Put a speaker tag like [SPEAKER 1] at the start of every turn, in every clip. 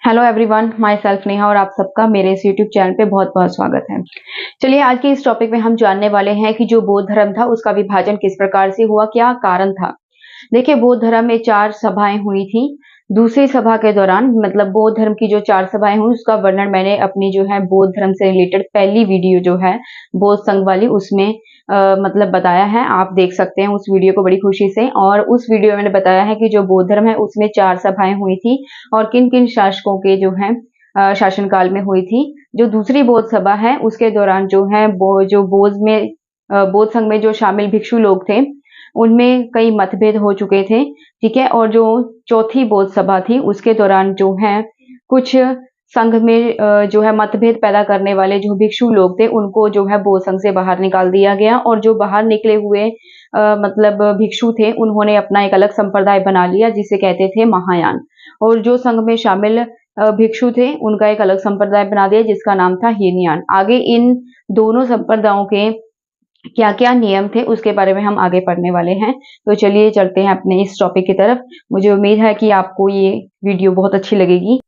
[SPEAKER 1] Hello everyone, my self Neha और आप सबका मेरे इस यूट्यूब चैनल पे बहुत बहुत स्वागत है। चलिए आज के इस टॉपिक में हम जानने वाले हैं कि जो बौद्ध धर्म था उसका विभाजन किस प्रकार से हुआ, क्या कारण था। देखिए, बौद्ध धर्म में 4 सभाएं हुई थी। दूसरी सभा के दौरान मतलब बौद्ध धर्म की जो 4 सभाएं हुई उसका वर्णन मैंने अपनी जो है बौद्ध धर्म से रिलेटेड पहली वीडियो जो है बौद्ध संघ वाली उसमें मतलब बताया है। आप देख सकते हैं उस वीडियो को बड़ी खुशी से। और उस वीडियो में मैंने बताया है कि जो बौद्ध धर्म है उसमें 4 सभाएं हुई थी और किन किन शासकों के जो है शासनकाल में हुई थी। जो दूसरी बौद्ध सभा है उसके दौरान जो है जो बौद्ध में बौद्ध संघ में जो शामिल भिक्षु लोग थे उनमें कई मतभेद हो चुके थे, ठीक है। और जो चौथी बौद्ध सभा थी उसके दौरान जो है कुछ संघ में जो है मतभेद पैदा करने वाले जो भिक्षु लोग थे उनको जो है बौद्ध संघ से बाहर निकाल दिया गया। और जो बाहर निकले हुए मतलब भिक्षु थे उन्होंने अपना एक अलग संप्रदाय बना लिया जिसे कहते थे महायान। और जो संघ में शामिल भिक्षु थे उनका एक अलग संप्रदाय बना दिया जिसका नाम था हीनयान। आगे इन दोनों संप्रदायों के क्या क्या नियम थे उसके बारे में हम आगे पढ़ने वाले हैं। तो चलिए चलते हैं अपने इस टॉपिक की तरफ। मुझे उम्मीद है कि आपको ये वीडियो बहुत अच्छी लगेगी।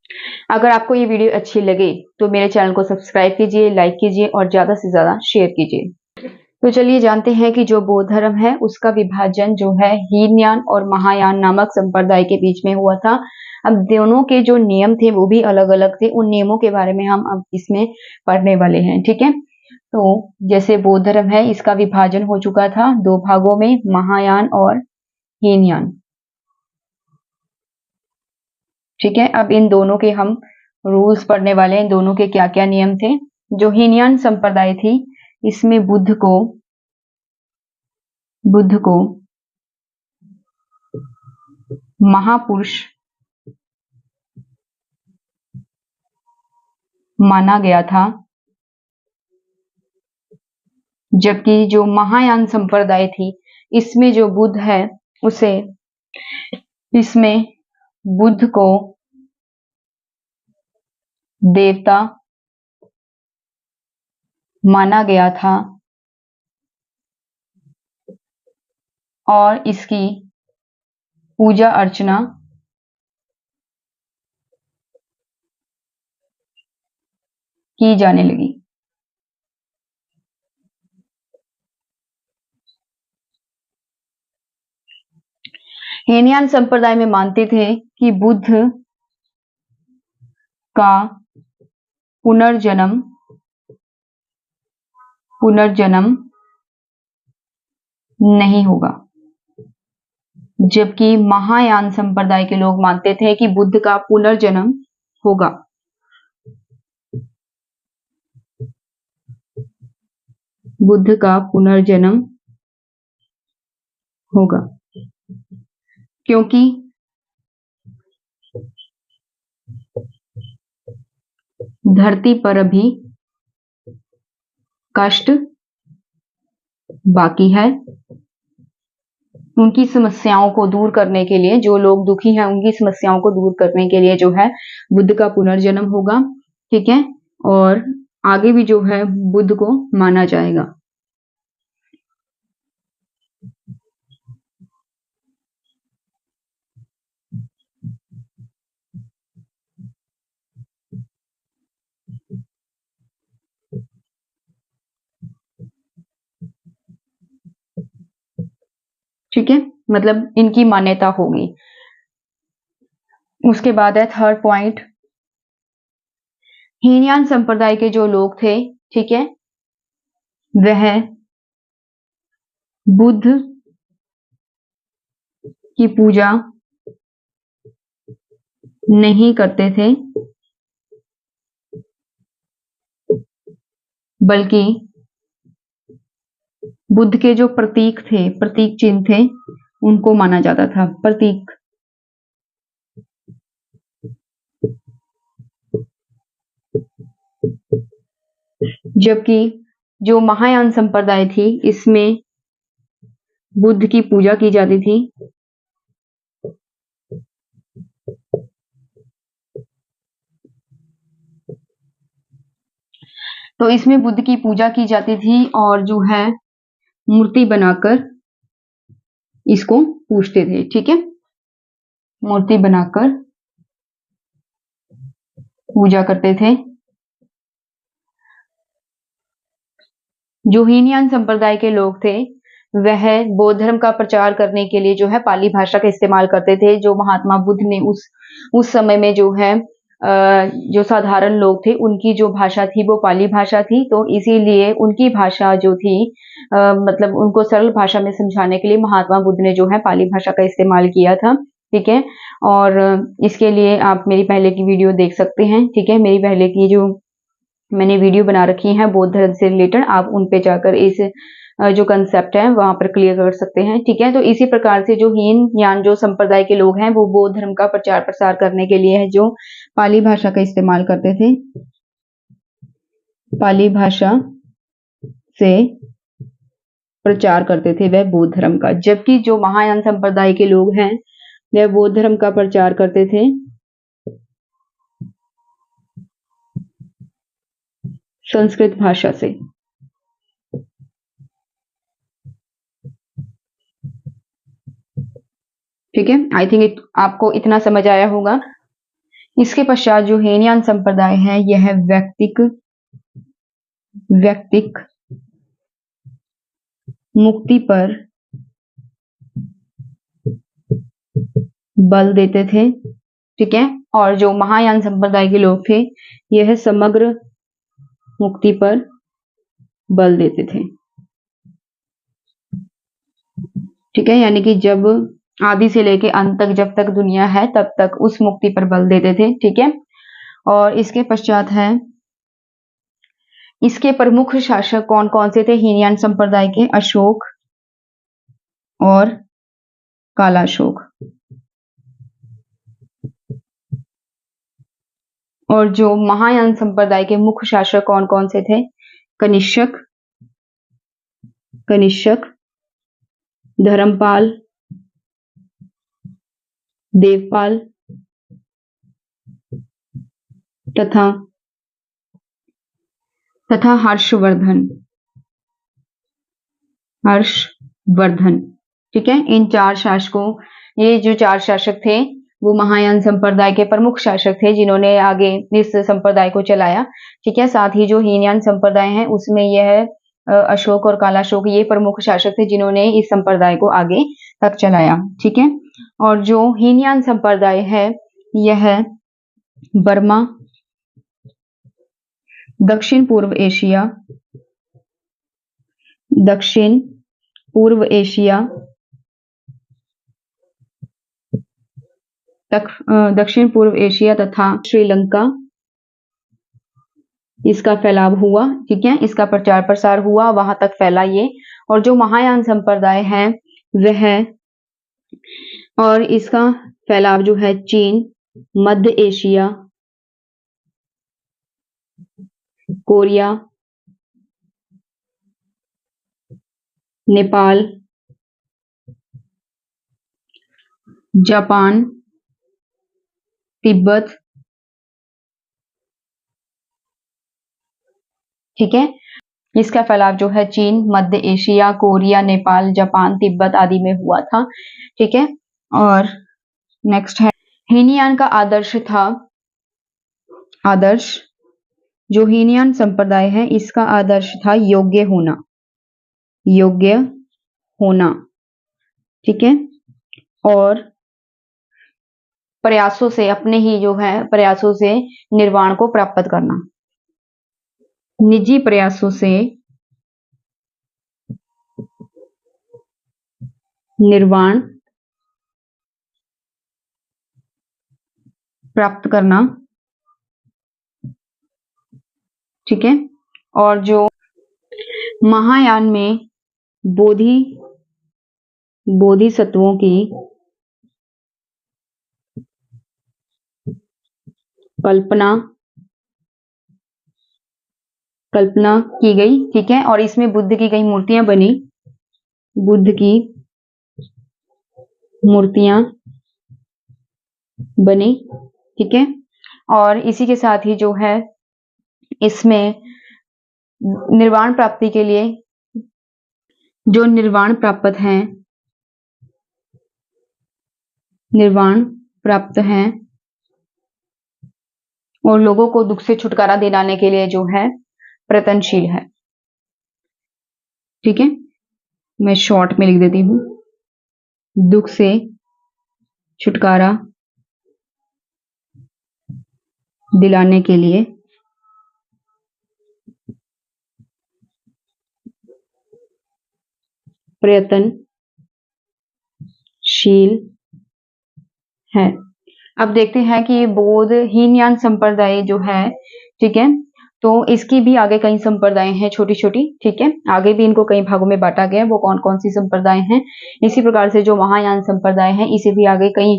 [SPEAKER 1] अगर आपको ये वीडियो अच्छी लगे तो मेरे चैनल को सब्सक्राइब कीजिए, लाइक कीजिए और ज्यादा से ज्यादा शेयर कीजिए। तो चलिए जानते हैं कि जो बौद्ध धर्म है उसका विभाजन जो है हीनयान और महायान नामक संप्रदाय के बीच में हुआ था। अब दोनों के जो नियम थे वो भी अलग अलग थे। उन नियमों के बारे में हम अब इसमें पढ़ने वाले हैं, ठीक है। तो जैसे बौद्ध धर्म है इसका विभाजन हो चुका था 2 भागों में, महायान और हीनयान, ठीक है। अब इन दोनों के हम रूल्स पढ़ने वाले हैं, दोनों के क्या क्या नियम थे। जो हीनयान संप्रदाय थी इसमें बुद्ध को महापुरुष माना गया था, जबकि जो महायान संप्रदाय थी इसमें जो बुद्ध है उसे इसमें बुद्ध को देवता माना गया था और इसकी पूजा अर्चना की जाने लगी। हीनयान संप्रदाय में मानते थे कि बुद्ध का पुनर्जन्म नहीं होगा, जबकि महायान संप्रदाय के लोग मानते थे कि बुद्ध का पुनर्जन्म होगा। बुद्ध का पुनर्जन्म होगा क्योंकि धरती पर अभी कष्ट बाकी है। उनकी समस्याओं को दूर करने के लिए, जो लोग दुखी हैं उनकी समस्याओं को दूर करने के लिए जो है बुद्ध का पुनर्जन्म होगा, ठीक है। और आगे भी जो है बुद्ध को माना जाएगा। ठीक है, मतलब इनकी मान्यता होगी। उसके बाद है थर्ड पॉइंट, हीनयान संप्रदाय के जो लोग थे, ठीक है, वह बुद्ध की पूजा नहीं करते थे, बल्कि बुद्ध के जो प्रतीक थे, प्रतीक चिन्ह थे, उनको माना जाता था। प्रतीक, जबकि जो महायान संप्रदाय थी इसमें बुद्ध की पूजा की जाती थी। तो इसमें बुद्ध की पूजा की जाती थी और जो है मूर्ति बनाकर इसको पूजते थे, ठीक है। मूर्ति बनाकर पूजा करते थे। जो हीनयान संप्रदाय के लोग थे वह बौद्ध धर्म का प्रचार करने के लिए जो है पाली भाषा का इस्तेमाल करते थे। जो महात्मा बुद्ध ने उस समय में जो है जो साधारण लोग थे उनकी जो भाषा थी वो पाली भाषा थी, तो इसीलिए उनकी भाषा जो थी मतलब उनको सरल भाषा में समझाने के लिए महात्मा बुद्ध ने जो है पाली भाषा का इस्तेमाल किया था। ठीक है, और इसके लिए आप मेरी पहले की वीडियो देख सकते हैं। ठीक है, मेरी पहले की जो मैंने वीडियो बना रखी है बौद्ध धर्म से रिलेटेड, आप उन पे जाकर इस जो कंसेप्ट है वहां पर क्लियर कर सकते हैं। ठीक है, तो इसी प्रकार से जो हीनयान जो संप्रदाय के लोग हैं वो बौद्ध धर्म का प्रचार प्रसार करने के लिए है जो पाली भाषा का इस्तेमाल करते थे। पाली भाषा से प्रचार करते थे वह बौद्ध धर्म का, जबकि जो महायान संप्रदाय के लोग हैं वह बौद्ध धर्म का प्रचार करते थे संस्कृत भाषा से। ठीक है, आई थिंक आपको इतना समझ आया होगा। इसके पश्चात जो हीनयान संप्रदाय है यह व्यक्तिक मुक्ति पर बल देते थे। ठीक है, और जो महायान संप्रदाय के लोग थे यह समग्र मुक्ति पर बल देते थे। ठीक है, यानी कि जब आदि से लेके अंत तक जब तक दुनिया है तब तक उस मुक्ति पर बल देते थे। ठीक है, और इसके पश्चात है इसके प्रमुख शासक कौन कौन से थे हीनयान संप्रदाय के? अशोक और कालाशोक। और जो महायान संप्रदाय के मुख्य शासक कौन कौन से थे? कनिष्क, धर्मपाल, देवपाल तथा हर्षवर्धन। ठीक है, इन चार शासकों, ये जो चार शासक थे वो महायान संप्रदाय के प्रमुख शासक थे जिन्होंने आगे इस संप्रदाय को चलाया। ठीक है, साथ ही जो हीनयान संप्रदाय है उसमें यह अशोक और कालाशोक ये प्रमुख शासक थे जिन्होंने इस संप्रदाय को आगे तक चलाया। ठीक है, और जो हीनयान संप्रदाय है यह बर्मा, दक्षिण पूर्व एशिया तथा श्रीलंका इसका फैलाव हुआ। ठीक है, इसका प्रचार प्रसार हुआ, वहां तक फैला ये। और जो महायान संप्रदाय है वह, और इसका फैलाव जो है चीन, मध्य Asia, Korea, Nepal, Japan, Tibet. ठीक है, इसका फैलाव जो है चीन, मध्य Asia, Korea, Nepal, Japan, Tibet आदि में हुआ था। ठीक है, और नेक्स्ट है हीनयान का आदर्श जो हीनयान संप्रदाय है इसका आदर्श था योग्य होना। ठीक है, और प्रयासों से, अपने ही जो है प्रयासों से निर्वाण को प्राप्त करना, निजी प्रयासों से निर्वाण प्राप्त करना। ठीक है, और जो महायान में बोधिसत्वों की कल्पना की गई। ठीक है, और इसमें बुद्ध की कई मूर्तियां बनी, ठीक है, और इसी के साथ ही जो है इसमें निर्वाण प्राप्ति के लिए जो निर्वाण प्राप्त हैं और लोगों को दुख से छुटकारा दिलाने के लिए जो है प्रयत्नशील है। ठीक है, मैं शॉर्ट में लिख देती हूँ, दुख से छुटकारा दिलाने के लिए प्रयत्नशील है। अब देखते हैं कि बौद्ध हीनयान संप्रदाय जो है, ठीक है, तो इसकी भी आगे कई संप्रदाय हैं छोटी छोटी। ठीक है, आगे भी इनको कई भागों में बांटा गया है। वो कौन कौन सी संप्रदाय हैं? इसी प्रकार से जो महायान संप्रदाय है इसे भी आगे कई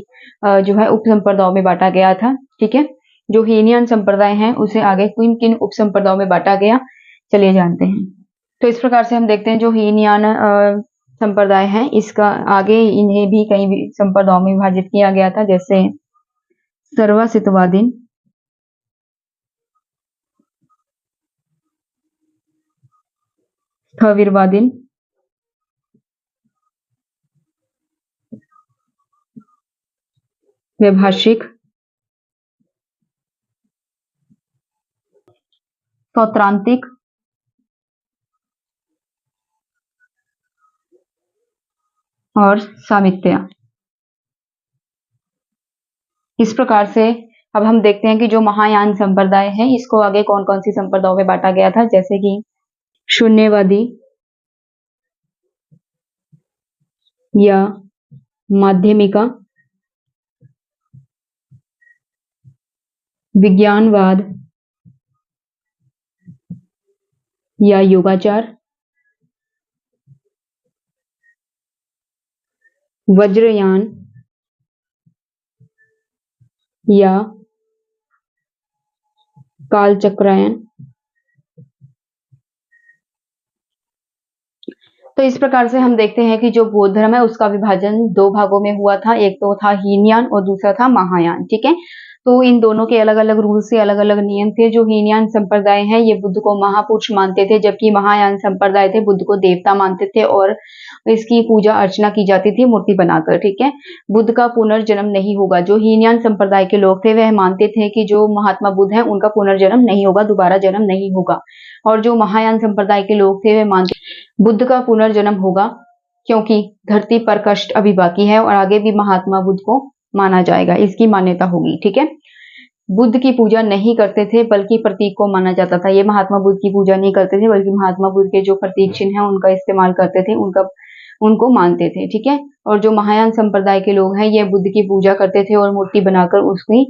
[SPEAKER 1] जो है उप संप्रदायों में बांटा गया था। ठीक है, जो हीनयान संप्रदाय है उसे आगे किन किन उप संप्रदायों में बांटा गया, चलिए जानते हैं। तो इस प्रकार से हम देखते हैं जो हीनयान संप्रदाय है इसका आगे इन्हें भी कई संप्रदायों में विभाजित किया गया था, जैसे सर्वसितवादीन, स्थविरवादीन, वैभाषिक, सौत्रांतिक और सामित्या। इस प्रकार से अब हम देखते हैं कि जो महायान संप्रदाय है इसको आगे कौन कौन सी संप्रदायों में बांटा गया था, जैसे कि शून्यवादी या माध्यमिका, विज्ञानवाद या योगाचार, वज्रयान या कालचक्रायन। तो इस प्रकार से हम देखते हैं कि जो बौद्ध धर्म है उसका विभाजन दो भागों में हुआ था, एक तो था हीनयान और दूसरा था महायान। ठीक है, तो इन दोनों के अलग अलग रूल से अलग अलग नियम थे। जो हीनयान संप्रदाय है ये बुद्ध को महापुरुष मानते थे, जबकि महायान संप्रदाय थे बुद्ध को देवता मानते थे और इसकी पूजा अर्चना की जाती थी मूर्ति बनाकर। ठीक है, बुद्ध का पुनर्जन्म नहीं होगा। जो हीनयान संप्रदाय के लोग थे वह मानते थे कि जो महात्मा बुद्ध है उनका पुनर्जन्म नहीं होगा, दोबारा जन्म नहीं होगा। और जो महायान संप्रदाय के लोग थे वे मानते बुद्ध का पुनर्जन्म होगा, क्योंकि धरती पर कष्ट अभी बाकी है और आगे भी महात्मा बुद्ध को माना जाएगा, इसकी मान्यता होगी। ठीक है, बुद्ध की पूजा नहीं करते थे बल्कि प्रतीक को माना जाता था। ये महात्मा बुद्ध की पूजा नहीं करते थे बल्कि महात्मा बुद्ध के जो प्रतीक चिन्ह है उनका इस्तेमाल करते थे, उनको मानते थे। ठीक है, और जो महायान संप्रदाय के लोग हैं ये बुद्ध की पूजा करते थे और मूर्ति बनाकर उसकी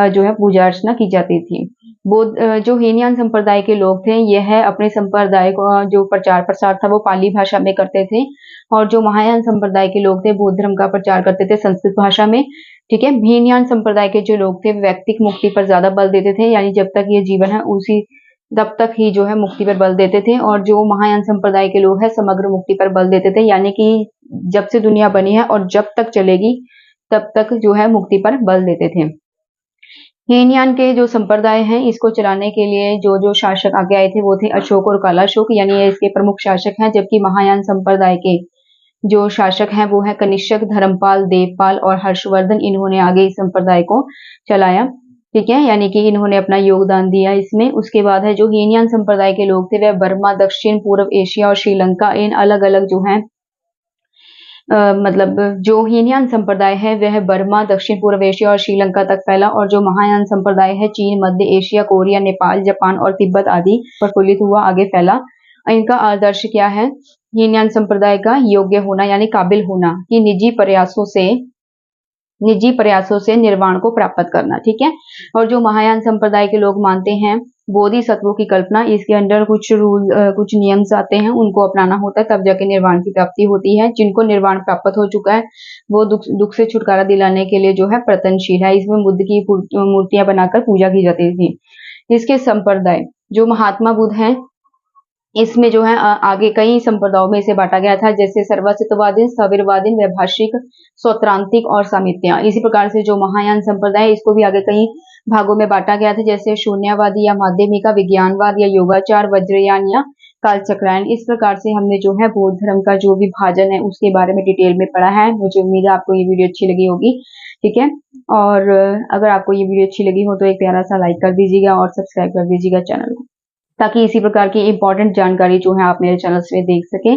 [SPEAKER 1] जो है पूजा अर्चना की जाती थी। जो हीनयान संप्रदाय के लोग थे यह अपने संप्रदाय को जो प्रचार प्रसार था वो पाली भाषा में करते थे, और जो महायान संप्रदाय के लोग थे बौद्ध धर्म का प्रचार करते थे संस्कृत भाषा में। ठीक है, हीनयान संप्रदाय के जो लोग थे व्यक्तिक मुक्ति पर ज्यादा बल देते थे, यानी जब तक ये जीवन है उसी तब तक ही जो है मुक्ति पर बल देते थे। और जो महायान संप्रदाय के लोग हैं समग्र मुक्ति पर बल देते थे, यानी कि जब से दुनिया बनी है और जब तक चलेगी तब तक जो है मुक्ति पर बल देते थे। हीनयान के जो संप्रदाय हैं इसको चलाने के लिए जो जो शासक आगे आए थे वो थे अशोक और कालाशोक, यानी ये इसके प्रमुख शासक हैं। जबकि महायान संप्रदाय के जो शासक हैं वो है कनिष्क, धर्मपाल, देवपाल और हर्षवर्धन। इन्होंने आगे इस संप्रदाय को चलाया। ठीक है, यानी कि इन्होंने अपना योगदान दिया इसमें। उसके बाद है जो हीनयान संप्रदाय के लोग थे वह बर्मा, दक्षिण पूर्व एशिया और श्रीलंका, इन अलग अलग जो है मतलब जो हीनयान संप्रदाय है वह बर्मा, दक्षिण पूर्व एशिया और श्रीलंका तक फैला, और जो महायान संप्रदाय है चीन, मध्य एशिया, कोरिया, नेपाल, जापान और तिब्बत आदि प्रफुल्लित हुआ, आगे फैला। इनका आदर्श क्या है? हीनयान संप्रदाय का योग्य होना यानी काबिल होना, कि निजी प्रयासों से निर्वाण को प्राप्त करना। ठीक है, और जो महायान संप्रदाय के लोग मानते हैं बोधिसत्वों की कल्पना, इसके अंदर कुछ रूल कुछ नियम्स आते हैं, उनको अपनाना होता है तब जाके निर्वाण की प्राप्ति होती है। जिनको निर्वाण प्राप्त हो चुका है वो दुख से छुटकारा दिलाने के लिए जो है प्रयत्नशील है। इसमें बुद्ध की मूर्तियां बनाकर पूजा की जाती थी। इसके संप्रदाय जो महात्मा बुद्ध हैं इसमें जो है आगे कई संप्रदायों में इसे बांटा गया था, जैसे सर्वसितवादीन, स्थविरवादीन, वैभाषिक, सौत्रांतिक और सामित्या। इसी प्रकार से जो महायान संप्रदाय इसको भी आगे कई भागों में बांटा गया था, जैसे शून्यवादी या माध्यमिका, विज्ञानवाद या योगाचार, वज्रयान या कालचक्रायन। इस प्रकार से हमने जो है बौद्ध धर्म का जो विभाजन है उसके बारे में डिटेल में पढ़ा है। मुझे उम्मीद है आपको ये वीडियो अच्छी लगी होगी। ठीक है। और अगर आपको ये वीडियो अच्छी लगी हो तो एक प्यारा सा लाइक कर दीजिएगा और सब्सक्राइब कर दीजिएगा चैनल को, ताकि इसी प्रकार की इंपॉर्टेंट जानकारी जो है आप मेरे चैनल से देख सकें।